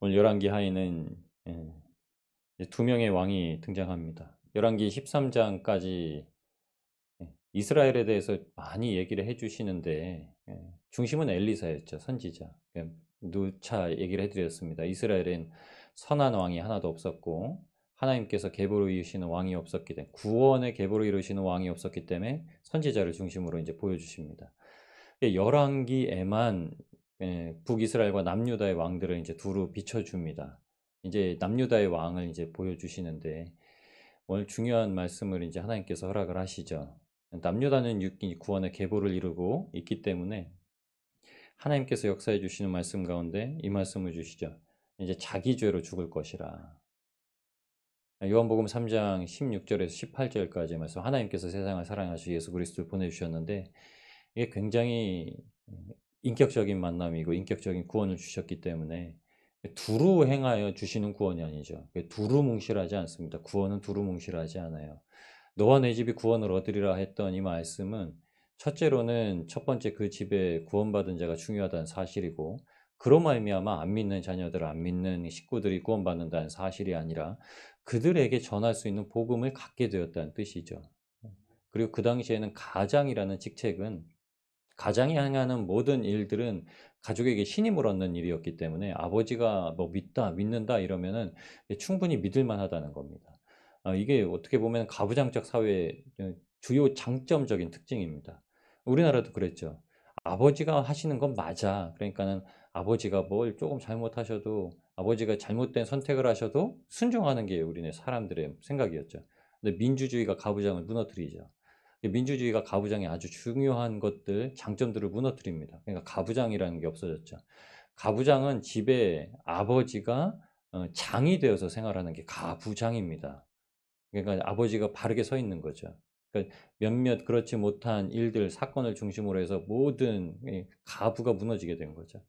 오늘 열왕기 하에는 이제 두 명의 왕이 등장합니다. 열왕기 13장까지 이스라엘에 대해서 많이 얘기를 해 주시는데 중심은 엘리사였죠. 선지자. 누차 얘기를 해 드렸습니다. 이스라엘엔 선한 왕이 하나도 없었고 하나님께서 계보를 이루시는 왕이 없었기 때문에, 구원의 계보를 이루시는 왕이 없었기 때문에 선지자를 중심으로 이제 보여 주십니다. 열왕기에만 북이스라엘과 남유다의 왕들을 이제 두루 비춰 줍니다. 이제 남유다의 왕을 이제 보여 주시는데, 오늘 중요한 말씀을 이제 하나님께서 허락을 하시죠. 남유다는 육기 구원의 계보를 이루고 있기 때문에 하나님께서 역사해 주시는 말씀 가운데 이 말씀을 주시죠. 이제 자기 죄로 죽을 것이라. 요한복음 3장 16절에서 18절까지 말씀, 하나님께서 세상을 사랑하시고 예수 그리스도를 보내주셨는데, 이게 굉장히 인격적인 만남이고 인격적인 구원을 주셨기 때문에 두루 행하여 주시는 구원이 아니죠. 두루뭉실하지 않습니다. 구원은 두루뭉실하지 않아요. 너와 내 집이 구원을 얻으리라 했던 이 말씀은, 첫째로는 첫 번째 그 집에 구원받은 자가 중요하다는 사실이고, 그로 말미암아 안 믿는 자녀들, 안 믿는 식구들이 구원받는다는 사실이 아니라 그들에게 전할 수 있는 복음을 갖게 되었다는 뜻이죠. 그리고 그 당시에는 가장이라는 직책은, 가장이 행하는 모든 일들은 가족에게 신임을 얻는 일이었기 때문에, 아버지가 뭐 믿다, 믿는다 이러면은 충분히 믿을 만하다는 겁니다. 이게 어떻게 보면 가부장적 사회의 주요 장점적인 특징입니다. 우리나라도 그랬죠. 아버지가 하시는 건 맞아. 그러니까는 아버지가 뭘 조금 잘못하셔도, 아버지가 잘못된 선택을 하셔도 순종하는 게 우리네 사람들의 생각이었죠. 근데 민주주의가 가부장을 무너뜨리죠. 민주주의가 가부장의 아주 중요한 것들, 장점들을 무너뜨립니다. 그러니까 가부장이라는 게 없어졌죠. 가부장은 집에 아버지가 장이 되어서 생활하는 게 가부장입니다. 그러니까 아버지가 바르게 서 있는 거죠. 그러니까 몇몇 그렇지 못한 일들, 사건을 중심으로 해서 모든 가부가 무너지게 된 거죠.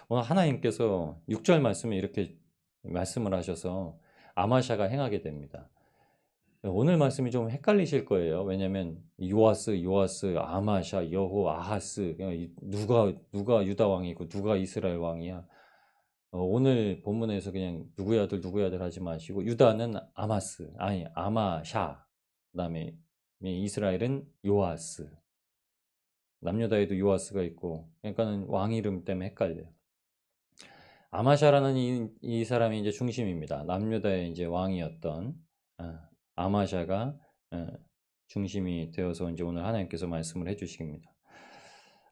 오늘 하나님께서 6절 말씀에 이렇게 말씀을 하셔서 아마샤가 행하게 됩니다. 오늘 말씀이 좀 헷갈리실 거예요. 왜냐면 요아스, 요아스, 아마샤, 여호, 아하스, 누가 유다 왕이고 누가 이스라엘 왕이야. 오늘 본문에서 그냥 누구의 아들 누구의 아들 하지 마시고, 유다는 아마스, 아니 아마샤, 그다음에 이스라엘은 요아스. 남유다에도 요아스가 있고, 그러니까는 왕 이름 때문에 헷갈려요. 아마샤라는 이 사람이 이제 중심입니다. 남유다의 이제 왕이었던 아마샤가 중심이 되어서 이제 오늘 하나님께서 말씀을 해주십니다.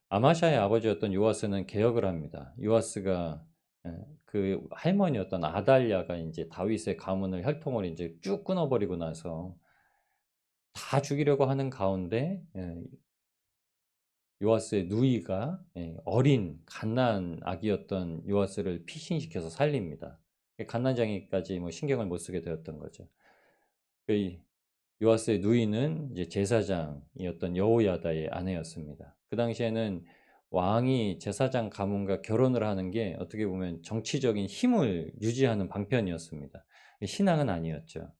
아마샤의 아버지였던 요아스는 개혁을 합니다. 요아스가 그 할머니였던 아달랴가 이제 다윗의 가문을, 혈통을 이제 쭉 끊어버리고 나서 다 죽이려고 하는 가운데 요아스의 누이가 어린 갓난 아기였던 요아스를 피신시켜서 살립니다. 갓난장이까지 뭐 신경을 못 쓰게 되었던 거죠. 그 요아스의 누이는 이제 제사장이었던 여호야다의 아내였습니다. 그 당시에는 왕이 제사장 가문과 결혼을 하는 게 어떻게 보면 정치적인 힘을 유지하는 방편이었습니다. 신앙은 아니었죠.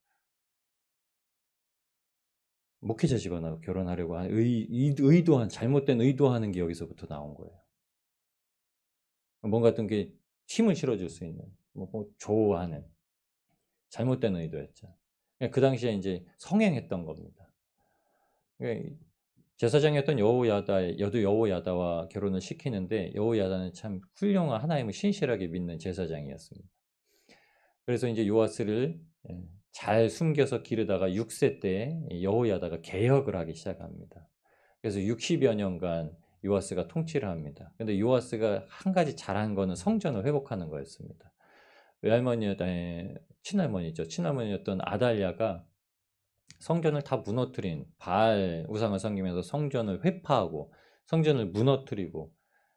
목회자시거나 결혼하려고 한 의도한, 잘못된 의도하는 게 여기서부터 나온 거예요. 뭔가 어떤 게 힘을 실어줄 수 있는, 뭐 좋아하는 잘못된 의도였죠. 그 당시에 이제 성행했던 겁니다. 제사장이었던 여호야다와 결혼을 시키는데, 여호야다는 참 훌륭한, 하나님을 신실하게 믿는 제사장이었습니다. 그래서 이제 요아스를 잘 숨겨서 기르다가 6세 때 여호야다가 개혁을 하기 시작합니다. 그래서 60여 년간 요아스가 통치를 합니다. 근데 요아스가 한 가지 잘한 거는 성전을 회복하는 거였습니다. 친할머니죠. 친할머니였던 아달랴가 성전을 다 무너뜨린, 바알 우상을 섬기면서 성전을 회파하고 성전을 무너뜨리고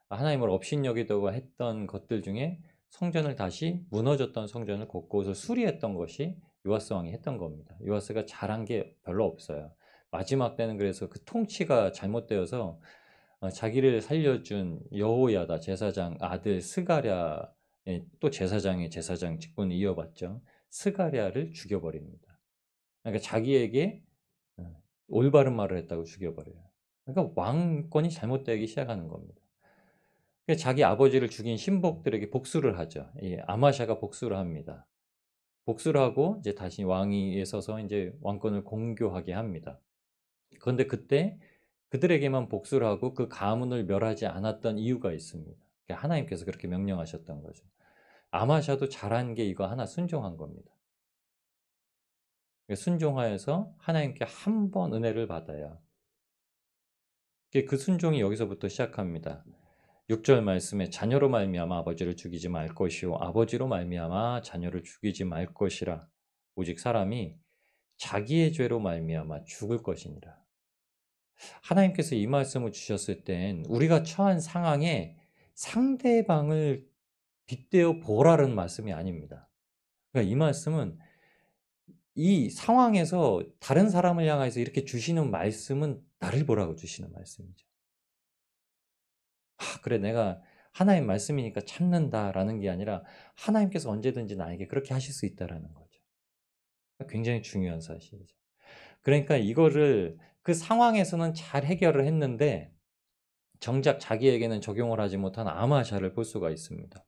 하나님을 업신여기다가 했던 것들 중에, 성전을 다시, 무너졌던 성전을 곳곳을 수리했던 것이 요아스 왕이 했던 겁니다. 요아스가 잘한 게 별로 없어요. 마지막 때는 그래서 그 통치가 잘못되어서 자기를 살려준 여호야다 제사장 아들 스가랴, 또 제사장의 제사장 직분을 이어받죠. 스가랴를 죽여버립니다. 그러니까 자기에게 올바른 말을 했다고 죽여버려요. 그러니까 왕권이 잘못되기 시작하는 겁니다. 자기 아버지를 죽인 신복들에게 복수를 하죠. 이 아마샤가 복수를 합니다. 복수를 하고 이제 다시 왕위에 서서 이제 왕권을 공교하게 합니다. 그런데 그때 그들에게만 복수를 하고 그 가문을 멸하지 않았던 이유가 있습니다. 하나님께서 그렇게 명령하셨던 거죠. 아마샤도 잘한 게 이거 하나 순종한 겁니다. 순종하여서 하나님께 한 번 은혜를 받아요. 그 순종이 여기서부터 시작합니다. 6절 말씀에 자녀로 말미암아 아버지를 죽이지 말 것이요 아버지로 말미암아 자녀를 죽이지 말 것이라. 오직 사람이 자기의 죄로 말미암아 죽을 것이니라. 하나님께서 이 말씀을 주셨을 땐 우리가 처한 상황에 상대방을 빗대어 보라는 말씀이 아닙니다. 그러니까 이 말씀은 이 상황에서 다른 사람을 향해서 이렇게 주시는 말씀은 나를 보라고 주시는 말씀이죠. 그래 내가 하나님 말씀이니까 참는다라는 게 아니라 하나님께서 언제든지 나에게 그렇게 하실 수 있다라는 거죠. 굉장히 중요한 사실이죠. 그러니까 이거를 그 상황에서는 잘 해결을 했는데 정작 자기에게는 적용을 하지 못한 아마샤를 볼 수가 있습니다.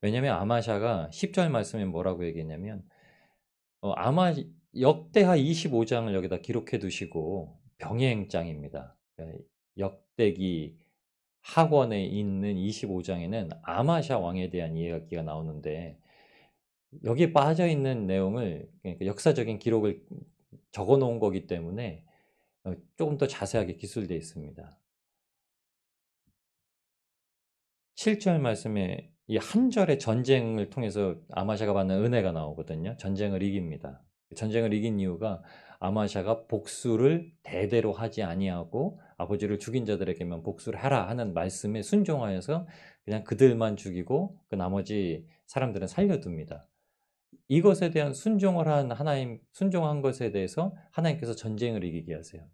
왜냐하면 아마샤가 10절 말씀에 뭐라고 얘기했냐면 아마 역대하 25장을 여기다 기록해 두시고 병행장입니다. 그러니까 역대기 학원에 있는 25장에는 아마샤 왕에 대한 이야기가 나오는데 여기에 빠져 있는 내용을 그러니까 역사적인 기록을 적어 놓은 거기 때문에 조금 더 자세하게 기술되어 있습니다. 7절 말씀에 이 한 절의 전쟁을 통해서 아마샤가 받는 은혜가 나오거든요. 전쟁을 이깁니다. 전쟁을 이긴 이유가 아마샤가 복수를 대대로 하지 아니하고 아버지를 죽인 자들에게만 복수를 하라 하는 말씀에 순종하여서 그냥 그들만 죽이고 그 나머지 사람들은 살려둡니다. 이것에 대한 순종을 한 하나님, 순종한 것에 대해서 하나님께서 전쟁을 이기게 하세요.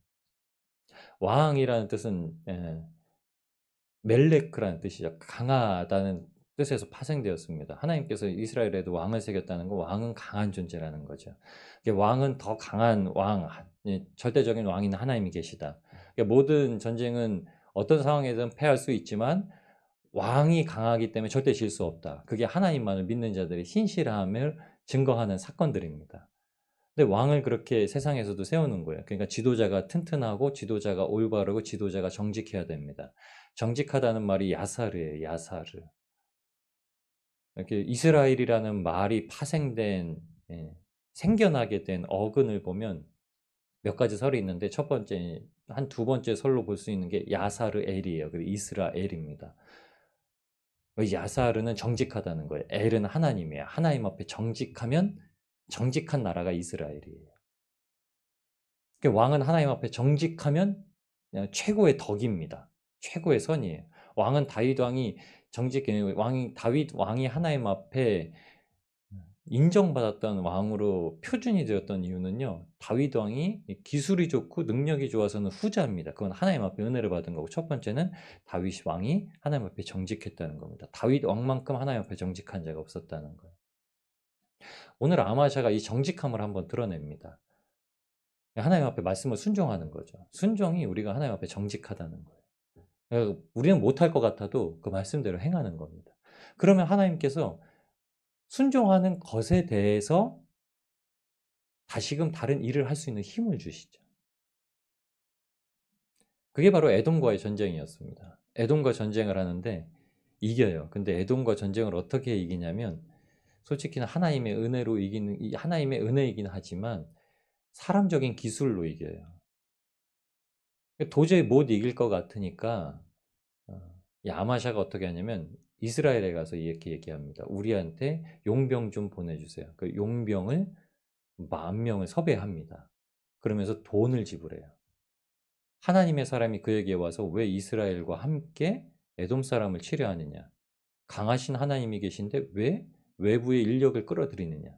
왕이라는 뜻은 멜레크라는 뜻이죠. 강하다는 뜻에서 파생되었습니다. 하나님께서 이스라엘에도 왕을 새겼다는 건 왕은 강한 존재라는 거죠. 왕은 더 강한 왕, 절대적인 왕인 하나님이 계시다. 모든 전쟁은 어떤 상황에든 패할 수 있지만 왕이 강하기 때문에 절대 질 수 없다. 그게 하나님만을 믿는 자들의 신실함을 증거하는 사건들입니다. 근데 왕을 그렇게 세상에서도 세우는 거예요. 그러니까 지도자가 튼튼하고 지도자가 올바르고 지도자가 정직해야 됩니다. 정직하다는 말이 야사르예요. 야사르. 이렇게 이스라엘이라는 말이 파생된 생겨나게 된 어근을 보면 몇 가지 설이 있는데 첫 번째 한 두 번째 설로 볼 수 있는 게 야사르엘이에요. 그리고 이스라엘입니다. 야사르는 정직하다는 거예요. 엘은 하나님이에요. 하나님 앞에 정직하면 정직한 나라가 이스라엘이에요. 왕은 하나님 앞에 정직하면 그냥 최고의 덕입니다. 최고의 선이에요. 왕은 다윗 왕이 왕이 다윗 왕이 하나님 앞에 인정받았던 왕으로 표준이 되었던 이유는요. 다윗 왕이 기술이 좋고 능력이 좋아서는 후자입니다. 그건 하나님 앞에 은혜를 받은 거고 첫 번째는 다윗 왕이 하나님 앞에 정직했다는 겁니다. 다윗 왕만큼 하나님 앞에 정직한 자가 없었다는 거예요. 오늘 아마샤가 이 정직함을 한번 드러냅니다. 하나님 앞에 말씀을 순종하는 거죠. 순종이 우리가 하나님 앞에 정직하다는 거예요. 우리는 못할 것 같아도 그 말씀대로 행하는 겁니다. 그러면 하나님께서 순종하는 것에 대해서 다시금 다른 일을 할 수 있는 힘을 주시죠. 그게 바로 에돔과의 전쟁이었습니다. 에돔과 전쟁을 하는데 이겨요. 근데 에돔과 전쟁을 어떻게 이기냐면 솔직히는 하나님의 은혜로 이기는 하나님의 은혜이긴 하지만 사람적인 기술로 이겨요. 도저히 못 이길 것 같으니까 이 아마샤가 어떻게 하냐면 이스라엘에 가서 이렇게 얘기합니다. 우리한테 용병 좀 보내주세요. 그 용병을 10,000명을 섭외합니다. 그러면서 돈을 지불해요. 하나님의 사람이 그에게 와서 왜 이스라엘과 함께 에돔 사람을 치려 하느냐? 강하신 하나님이 계신데 왜 외부의 인력을 끌어들이느냐?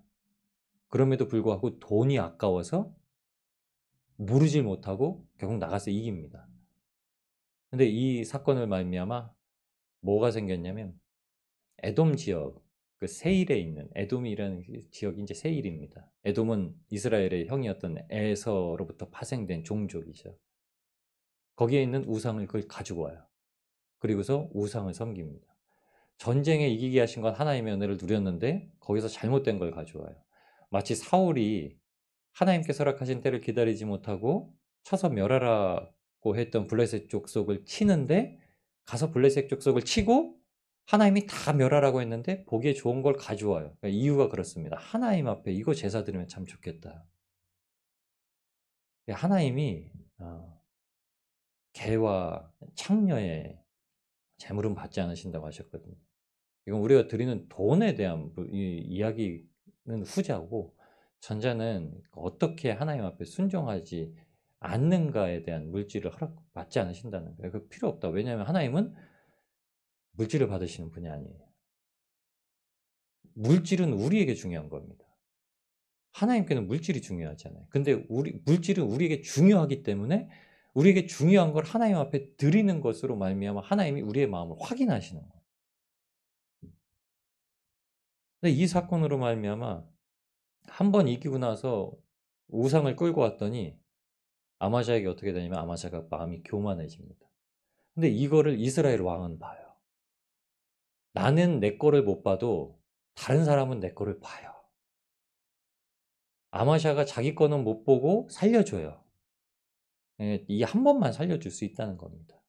그럼에도 불구하고 돈이 아까워서 무르질 못하고 결국 나가서 이깁니다. 근데 이 사건을 말미암아 뭐가 생겼냐면 에돔 지역 그 세일에 있는 에돔이라는 지역이 이제 세일입니다. 에돔은 이스라엘의 형이었던 에서로부터 파생된 종족이죠. 거기에 있는 우상을 그걸 가지고 와요. 그리고서 우상을 섬깁니다. 전쟁에 이기게 하신 건 하나님의 은혜를 누렸는데 거기서 잘못된 걸 가져와요. 마치 사울이 하나님께서 허락하신 때를 기다리지 못하고 쳐서 멸하라고 했던 블레셋 족속을 치는데 가서 블레셋 족속을 치고 하나님이 다 멸하라고 했는데 보기에 좋은 걸 가져와요. 그러니까 이유가 그렇습니다. 하나님 앞에 이거 제사 드리면 참 좋겠다. 하나님이 개와 창녀의 제물은 받지 않으신다고 하셨거든요. 이건 우리가 드리는 돈에 대한 이야기는 후자고, 전자는 어떻게 하나님 앞에 순종하지 않는가에 대한 물질을 허락받지 않으신다는 거예요. 그 필요 없다. 왜냐하면 하나님은 물질을 받으시는 분이 아니에요. 물질은 우리에게 중요한 겁니다. 하나님께는 물질이 중요하잖아요. 근데 물질은 우리에게 중요하기 때문에 우리에게 중요한 걸 하나님 앞에 드리는 것으로 말미암아 하나님이 우리의 마음을 확인하시는 거예요. 근데 이 사건으로 말미암아 한 번 이기고 나서 우상을 끌고 왔더니 아마샤에게 어떻게 되냐면 아마샤가 마음이 교만해집니다. 근데 이거를 이스라엘 왕은 봐요. 나는 내 거를 못 봐도 다른 사람은 내 거를 봐요. 아마샤가 자기 거는 못 보고 살려줘요. 이 한 번만 살려줄 수 있다는 겁니다.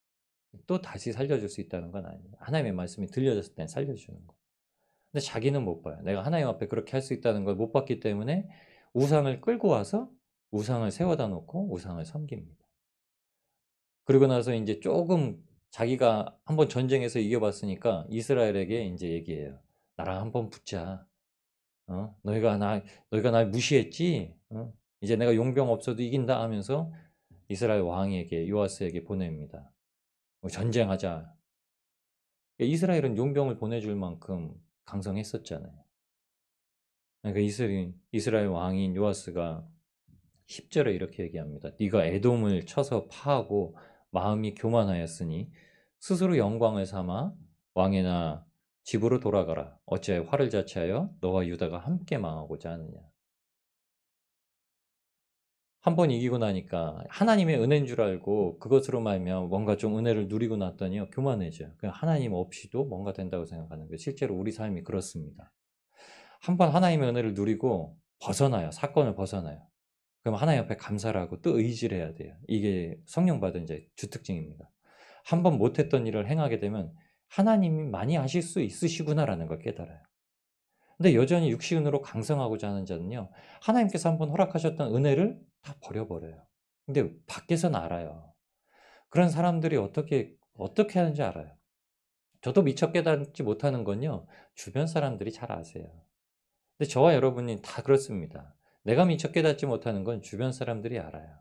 또 다시 살려줄 수 있다는 건 아니에요. 하나님의 말씀이 들려졌을 땐 살려주는 거. 근데 자기는 못 봐요. 내가 하나님 앞에 그렇게 할 수 있다는 걸 못 봤기 때문에 우상을 끌고 와서 우상을 세워다 놓고 우상을 섬깁니다. 그리고 나서 이제 조금 자기가 한번 전쟁에서 이겨봤으니까 이스라엘에게 이제 얘기해요. 나랑 한번 붙자. 너희가 날 무시했지? 이제 내가 용병 없어도 이긴다 하면서 이스라엘 왕에게 요아스에게 보냅니다. 전쟁하자. 이스라엘은 용병을 보내줄 만큼 강성했었잖아요. 그러니까 이스라엘 왕인 요아스가 10절에 이렇게 얘기합니다. 네가 에돔을 쳐서 파하고 마음이 교만하였으니 스스로 영광을 삼아 왕이나 집으로 돌아가라. 어찌하여 화를 자체하여 너와 유다가 함께 망하고자 하느냐. 한 번 이기고 나니까 하나님의 은혜인 줄 알고 그것으로 말면 뭔가 좀 은혜를 누리고 났더니요 교만해져요. 그냥 하나님 없이도 뭔가 된다고 생각하는 거예요. 실제로 우리 삶이 그렇습니다. 한 번 하나님의 은혜를 누리고 벗어나요. 사건을 벗어나요. 그럼 하나님 앞에 감사를 하고 또 의지를 해야 돼요. 이게 성령 받은 자의 주특징입니다. 한 번 못했던 일을 행하게 되면 하나님이 많이 하실 수 있으시구나라는 걸 깨달아요. 근데 여전히 육신으로 강성하고자 하는 자는요, 하나님께서 한번 허락하셨던 은혜를 다 버려버려요. 근데 밖에서는 알아요. 그런 사람들이 어떻게 하는지 알아요. 저도 미처 깨닫지 못하는 건요, 주변 사람들이 잘 아세요. 근데 저와 여러분이 다 그렇습니다. 내가 미처 깨닫지 못하는 건 주변 사람들이 알아요.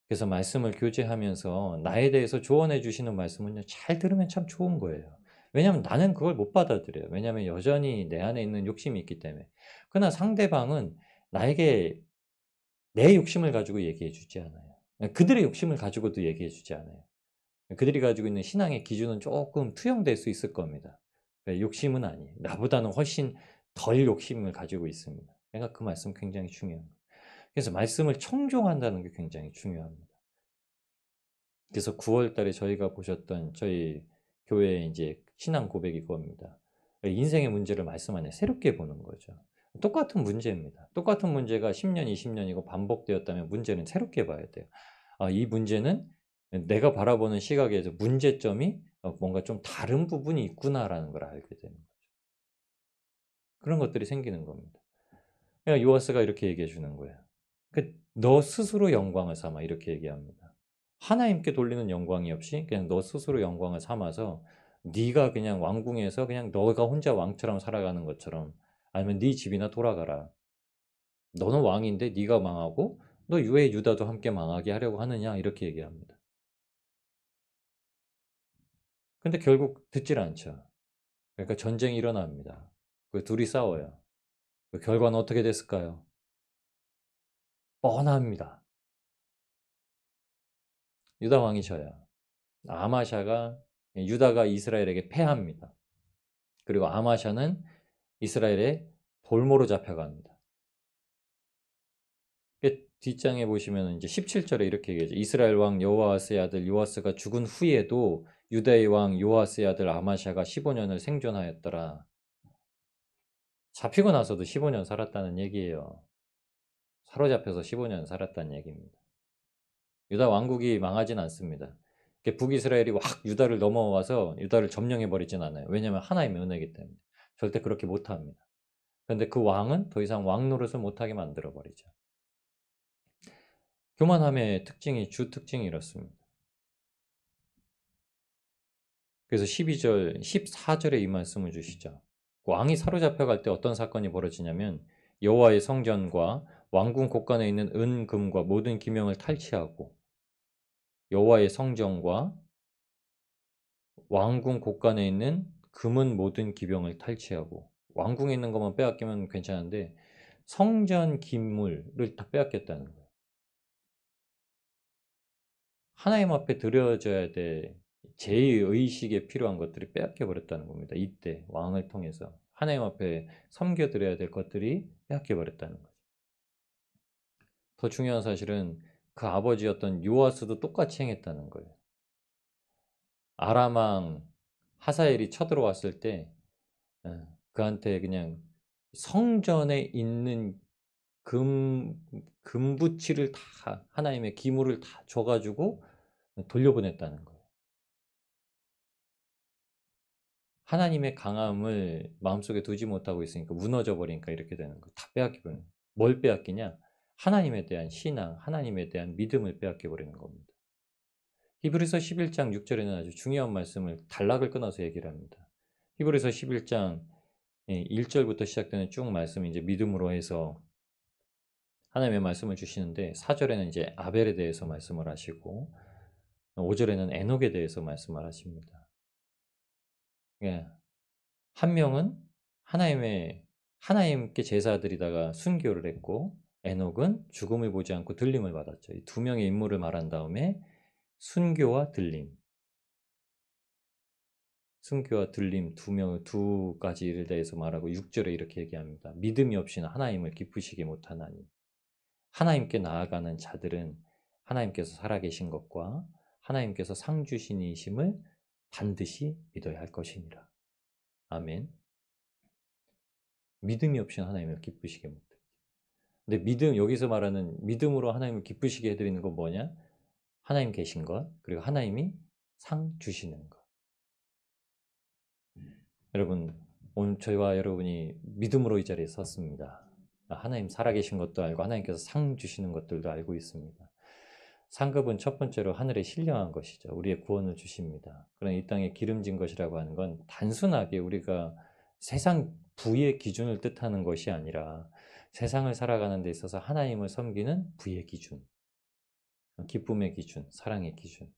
그래서 말씀을 교제하면서 나에 대해서 조언해 주시는 말씀은요, 잘 들으면 참 좋은 거예요. 왜냐하면 나는 그걸 못 받아들여요. 왜냐하면 여전히 내 안에 있는 욕심이 있기 때문에. 그러나 상대방은 나에게 내 욕심을 가지고 얘기해 주지 않아요. 그들의 욕심을 가지고도 얘기해 주지 않아요. 그들이 가지고 있는 신앙의 기준은 조금 투영될 수 있을 겁니다. 욕심은 아니에요. 나보다는 훨씬 덜 욕심을 가지고 있습니다. 그러니까 그 말씀 굉장히 중요한 거예요. 그래서 말씀을 청종한다는 게 굉장히 중요합니다. 그래서 9월 달에 저희가 보셨던 저희 교회의 이제 신앙 고백이 그겁니다. 인생의 문제를 말씀 안에 새롭게 보는 거죠. 똑같은 문제입니다. 똑같은 문제가 10년, 20년이고 반복되었다면 문제는 새롭게 봐야 돼요. 이 문제는 내가 바라보는 시각에서 문제점이 뭔가 좀 다른 부분이 있구나라는 걸 알게 되는 거죠. 그런 것들이 생기는 겁니다. 그러니까 요하스가 이렇게 얘기해 주는 거예요. 너 스스로 영광을 삼아 이렇게 얘기합니다. 하나님께 돌리는 영광이 없이 그냥 너 스스로 영광을 삼아서 네가 그냥 왕궁에서 그냥 너가 혼자 왕처럼 살아가는 것처럼 아니면 네 집이나 돌아가라. 너는 왕인데 네가 망하고 너 왜 유다도 함께 망하게 하려고 하느냐 이렇게 얘기합니다. 근데 결국 듣질 않죠. 그러니까 전쟁이 일어납니다. 그 둘이 싸워요. 그 결과는 어떻게 됐을까요? 뻔합니다. 유다 왕이 져요. 아마샤가 유다가 이스라엘에게 패합니다. 그리고 아마샤는 이스라엘의 볼모로 잡혀갑니다. 뒷장에 보시면 이제 17절에 이렇게 얘기하죠. 이스라엘 왕 여호아스의 아들 요아스가 죽은 후에도 유다의 왕 요아스의 아들 아마샤가 15년을 생존하였더라. 잡히고 나서도 15년 살았다는 얘기예요. 사로잡혀서 15년 살았다는 얘기입니다. 유다 왕국이 망하진 않습니다. 북이스라엘이 확 유다를 넘어와서 유다를 점령해 버리진 않아요. 왜냐하면 하나님의 은혜이기 때문에. 절대 그렇게 못합니다. 그런데 그 왕은 더 이상 왕 노릇을 못하게 만들어 버리죠. 교만함의 특징이 주 특징이 이렇습니다. 그래서 12절, 14절에 이 말씀을 주시죠. 왕이 사로잡혀 갈 때 어떤 사건이 벌어지냐면 여호와의 성전과 왕궁 곳간에 있는 은, 금과 모든 기명을 탈취하고 여호와의 성전과 왕궁 곳간에 있는 금은 모든 기병을 탈취하고 왕궁에 있는 것만 빼앗기면 괜찮은데 성전 기물을 다 빼앗겼다는 거예요. 하나님 앞에 드려져야 될 제의식에 필요한 것들이 빼앗겨 버렸다는 겁니다. 이때 왕을 통해서 하나님 앞에 섬겨 드려야 될 것들이 빼앗겨 버렸다는 거죠. 더 중요한 사실은 그 아버지였던 요아스도 똑같이 행했다는 거예요. 아람 왕 하사엘이 쳐들어왔을 때 그한테 그냥 성전에 있는 금부치를 다 하나님의 기물을 다 줘가지고 돌려보냈다는 거예요. 하나님의 강함을 마음속에 두지 못하고 있으니까 무너져 버리니까 이렇게 되는 거예요. 다 빼앗기버리는. 뭘 빼앗기냐? 하나님에 대한 신앙, 하나님에 대한 믿음을 빼앗겨 버리는 겁니다. 히브리서 11장 6절에는 아주 중요한 말씀을 단락을 끊어서 얘기를 합니다. 히브리서 11장 1절부터 시작되는 쭉 말씀이 이제 믿음으로 해서 하나님의 말씀을 주시는데 4절에는 이제 아벨에 대해서 말씀을 하시고 5절에는 에녹에 대해서 말씀을 하십니다. 예. 한 명은 하나님께 제사드리다가 순교를 했고 에녹은 죽음을 보지 않고 들림을 받았죠. 이 두 명의 인물을 말한 다음에 순교와 들림 두 가지를 대해서 말하고 6절에 이렇게 얘기합니다. 믿음이 없이는 하나님을 기쁘시게 못하나니 하나님께 나아가는 자들은 하나님께서 살아계신 것과 하나님께서 상 주신이심을 반드시 믿어야 할 것이니라. 아멘. 믿음이 없이는 하나님을 기쁘시게 못해. 근데 여기서 말하는 믿음으로 하나님을 기쁘시게 해드리는 건 뭐냐? 하나님 계신 것, 그리고 하나님이 상 주시는 것. 여러분, 오늘 저희와 여러분이 믿음으로 이 자리에 섰습니다. 하나님 살아계신 것도 알고 하나님께서 상 주시는 것들도 알고 있습니다. 상급은 첫 번째로 하늘에 신령한 것이죠. 우리의 구원을 주십니다. 그러나 이 땅에 기름진 것이라고 하는 건 단순하게 우리가 세상 부의 기준을 뜻하는 것이 아니라 세상을 살아가는 데 있어서 하나님을 섬기는 부의 기준, 기쁨의 기준, 사랑의 기준,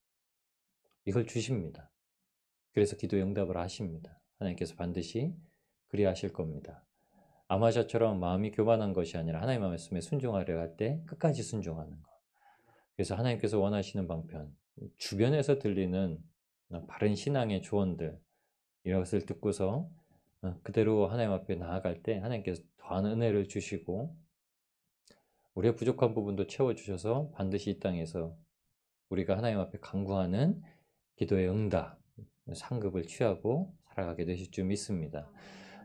이걸 주십니다. 그래서 기도에 응답을 하십니다. 하나님께서 반드시 그리하실 겁니다. 아마샤처럼 마음이 교만한 것이 아니라 하나님의 말씀에 순종하려 할 때 끝까지 순종하는 것. 그래서 하나님께서 원하시는 방편, 주변에서 들리는 바른 신앙의 조언들, 이것을 듣고서 그대로 하나님 앞에 나아갈 때 하나님께서 더한 은혜를 주시고 우리의 부족한 부분도 채워주셔서 반드시 이 땅에서 우리가 하나님 앞에 간구하는 기도의 응답, 상급을 취하고 살아가게 되실 줄 믿습니다.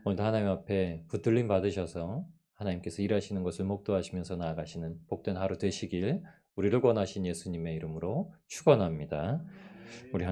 오늘도 하나님 앞에 붙들림 받으셔서 하나님께서 일하시는 것을 목도하시면서 나아가시는 복된 하루 되시길 우리를 권하신 예수님의 이름으로 축원합니다. 우리